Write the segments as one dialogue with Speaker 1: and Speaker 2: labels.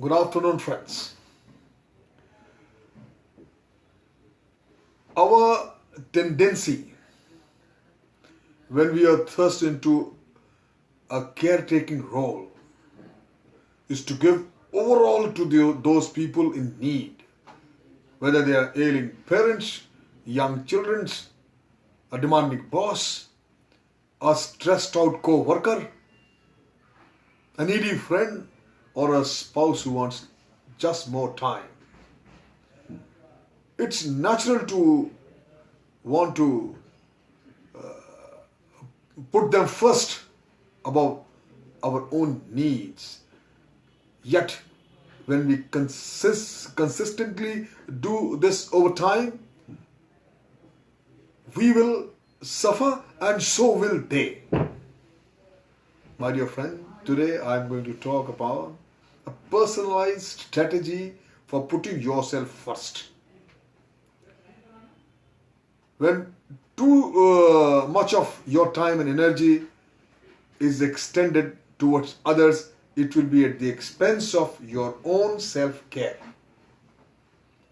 Speaker 1: Good afternoon, friends. Our tendency when we are thrust into a caretaking role is to give overall to those people in need, whether they are ailing parents, young children, a demanding boss, a stressed out co worker, a needy friend, or a spouse who wants just more time. It's natural to want to put them first above our own needs. Yet, when we consistently do this over time, we will suffer and so will they. My dear friend, today I am going to talk about a personalized strategy for putting yourself first. When too much of your time and energy is extended towards others, it will be at the expense of your own self care.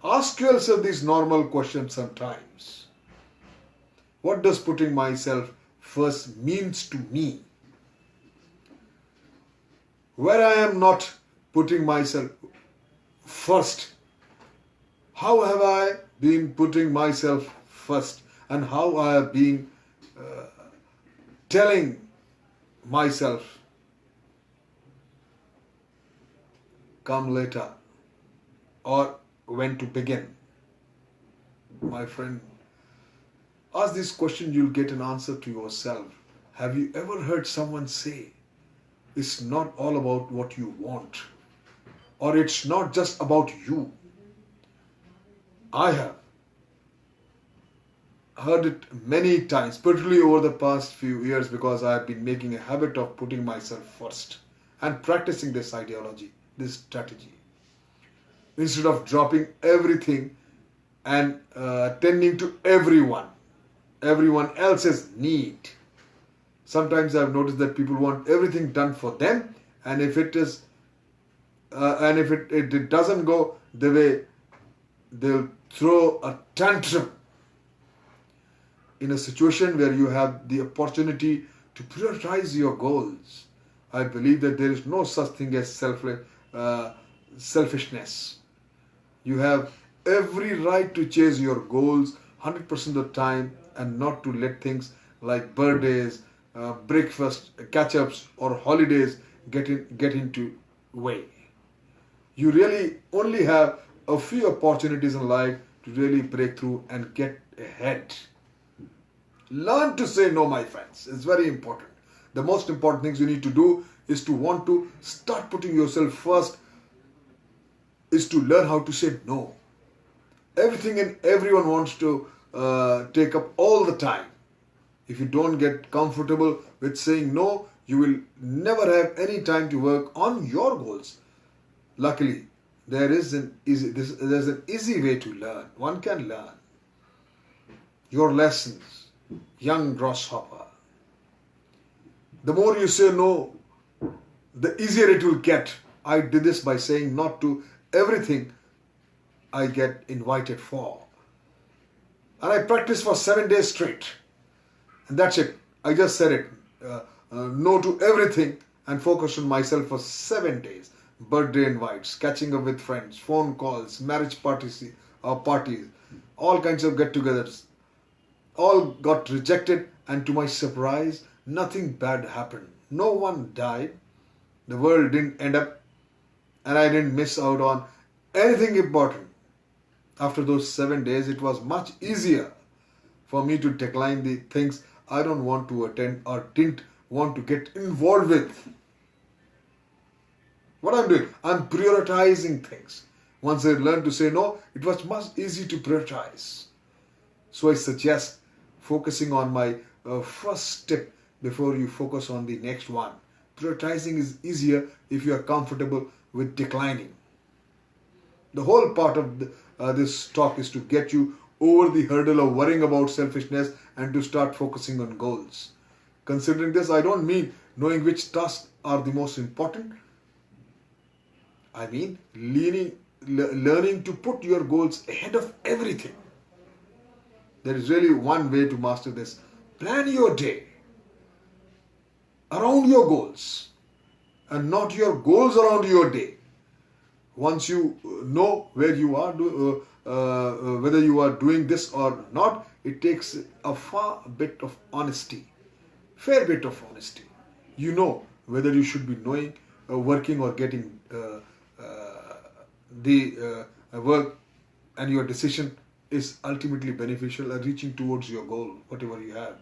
Speaker 1: Ask yourself these normal questions sometimes. What does putting myself first means to me? Where I am not putting myself first, how have I been putting myself first, and how I have been telling myself, come later, or when to begin? My friend, ask this question, you'll get an answer to yourself. Have you ever heard someone say, it's not all about what you want, or it's not just about you? I have heard it many times, particularly over the past few years, because I have been making a habit of putting myself first and practicing this ideology, this strategy. Instead of dropping everything and tending to everyone else's need. Sometimes I've noticed that people want everything done for them, and if it doesn't go the way, they'll throw a tantrum. In a situation where you have the opportunity to prioritize your goals, I believe that there is no such thing as selfishness. You have every right to chase your goals 100% of the time and not to let things like birthdays, breakfast, catch-ups, or holidays get into way. You really only have a few opportunities in life to really break through and get ahead. Learn to say no, my friends. It's very important. The most important things you need to do is to want to start putting yourself first, is to learn how to say no. Everything and everyone wants to take up all the time. If you don't get comfortable with saying no, you will never have any time to work on your goals. Luckily, there's an easy way to learn. One can learn your lessons, young grasshopper. The more you say no, the easier it will get. I did this by saying not to everything I get invited for. And I practiced for 7 days straight. And that's it. I just said it. No to everything and focused on myself for 7 days. Birthday invites, catching up with friends, phone calls, marriage parties, all kinds of get-togethers. All got rejected, and to my surprise, nothing bad happened. No one died. The world didn't end up, and I didn't miss out on anything important. After those 7 days, it was much easier for me to decline the things I don't want to attend or didn't want to get involved with. What I'm doing, I'm prioritizing things. Once I learned to say no, it was much easier to prioritize. So I suggest focusing on my first step before you focus on the next one. Prioritizing is easier if you are comfortable with declining. The whole part of this talk is to get you over the hurdle of worrying about selfishness and to start focusing on goals. Considering this, I don't mean knowing which tasks are the most important. I mean, learning to put your goals ahead of everything. There is really one way to master this. Plan your day around your goals and not your goals around your day. Once you know where you are, whether you are doing this or not, it takes a fair bit of honesty. You know whether you should be working or getting the work, and your decision is ultimately beneficial and reaching towards your goal, whatever you have.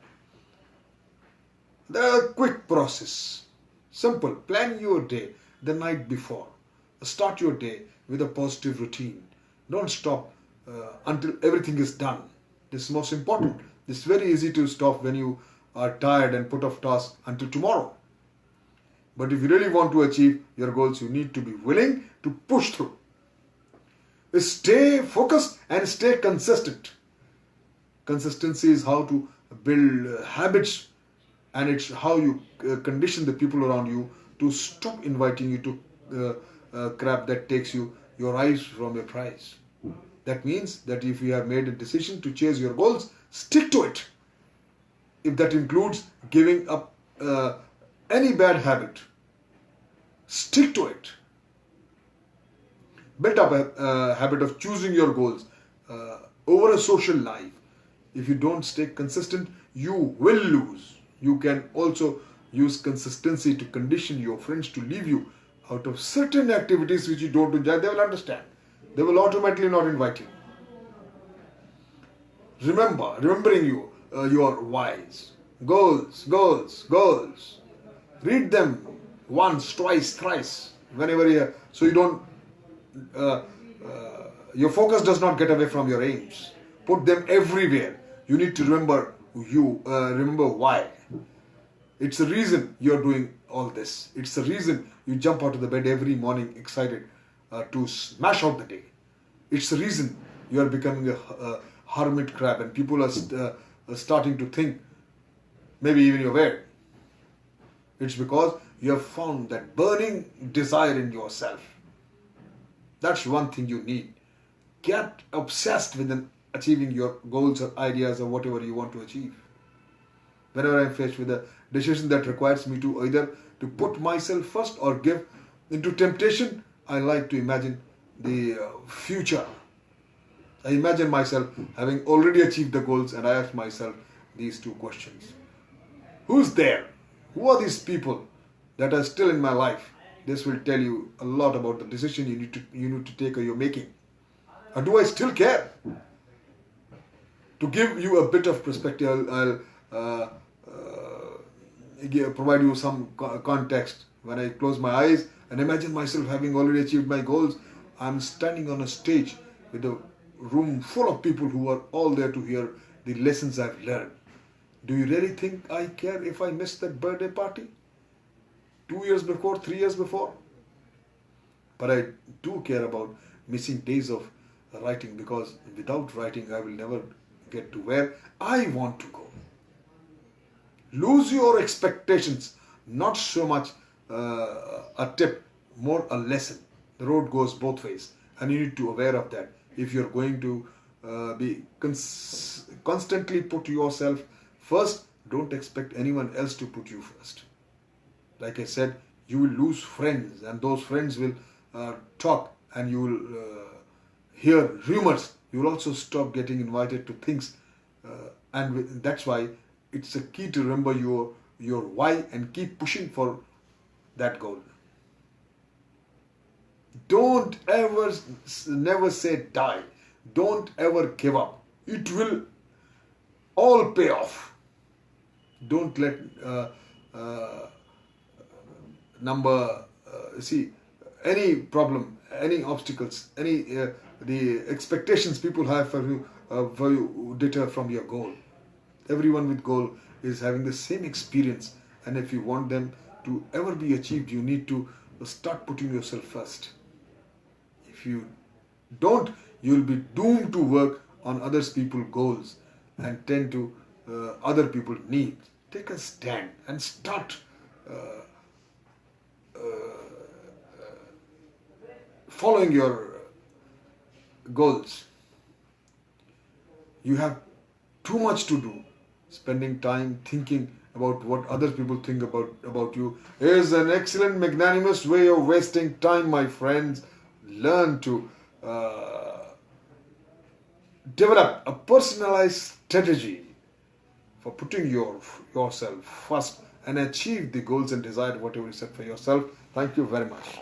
Speaker 1: The quick process. Simple. Plan your day the night before. Start your day with a positive routine. Don't stop until everything is done. This is most important. It's very easy to stop when you are tired and put off tasks until tomorrow. But if you really want to achieve your goals, you need to be willing to push through. Stay focused and stay consistent. Consistency is how to build habits, and it's how you condition the people around you to stop inviting you to crap that takes your eyes from your prize. That means that if you have made a decision to chase your goals, stick to it. If that includes giving up any bad habit, stick to it. Build up a habit of choosing your goals over a social life. If you don't stay consistent, you will lose. You can also use consistency to condition your friends to leave you out of certain activities which you don't enjoy. They will understand. They will automatically not invite you. Remembering your whys, goals. Read them once, twice, thrice, whenever so you don't. Your focus does not get away from your aims. Put them everywhere. You need to remember why. It's the reason you're doing all this. It's the reason you jump out of the bed every morning excited to smash out the day. It's the reason you are becoming a hermit crab, and people are starting to think, maybe even you're aware. It's because you have found that burning desire in yourself. That's one thing you need. Get obsessed with achieving your goals or ideas or whatever you want to achieve. Whenever I'm faced with a decision that requires me to either to put myself first or give into temptation, I like to imagine the future. I imagine myself having already achieved the goals, and I ask myself these two questions. Who's there? Who are these people that are still in my life? This will tell you a lot about the decision you need to take or you're making. Or do I still care? To give you a bit of perspective, I'll provide you some context. When I close my eyes and imagine myself having already achieved my goals, I'm standing on a stage with a room full of people who are all there to hear the lessons I've learned. Do you really think I care if I miss that birthday party? 2 years before, 3 years before? But I do care about missing days of writing, because without writing I will never get to where I want to go. Lose your expectations. Not so much a tip, more a lesson. The road goes both ways, and you need to be aware of that. If you're going to be constantly put yourself first, don't expect anyone else to put you first. Like I said, you will lose friends, and those friends will talk, and you will hear rumors. You will also stop getting invited to things, and that's why it's a key to remember your why and keep pushing for that goal. Don't ever, never say die. Don't ever give up. It will all pay off. Don't let any problem, any obstacles, the expectations people have for you deter from your goal. Everyone with goal is having the same experience, and if you want them to ever be achieved, you need to start putting yourself first. If you don't, you'll be doomed to work on other people's goals and tend to other people's needs. Take a stand and start following your goals. You have too much to do. Spending time thinking about what other people think about you is an excellent magnanimous way of wasting time, my friends. Learn to develop a personalized strategy for putting yourself first and achieve the goals and desire whatever you set for yourself. Thank you very much.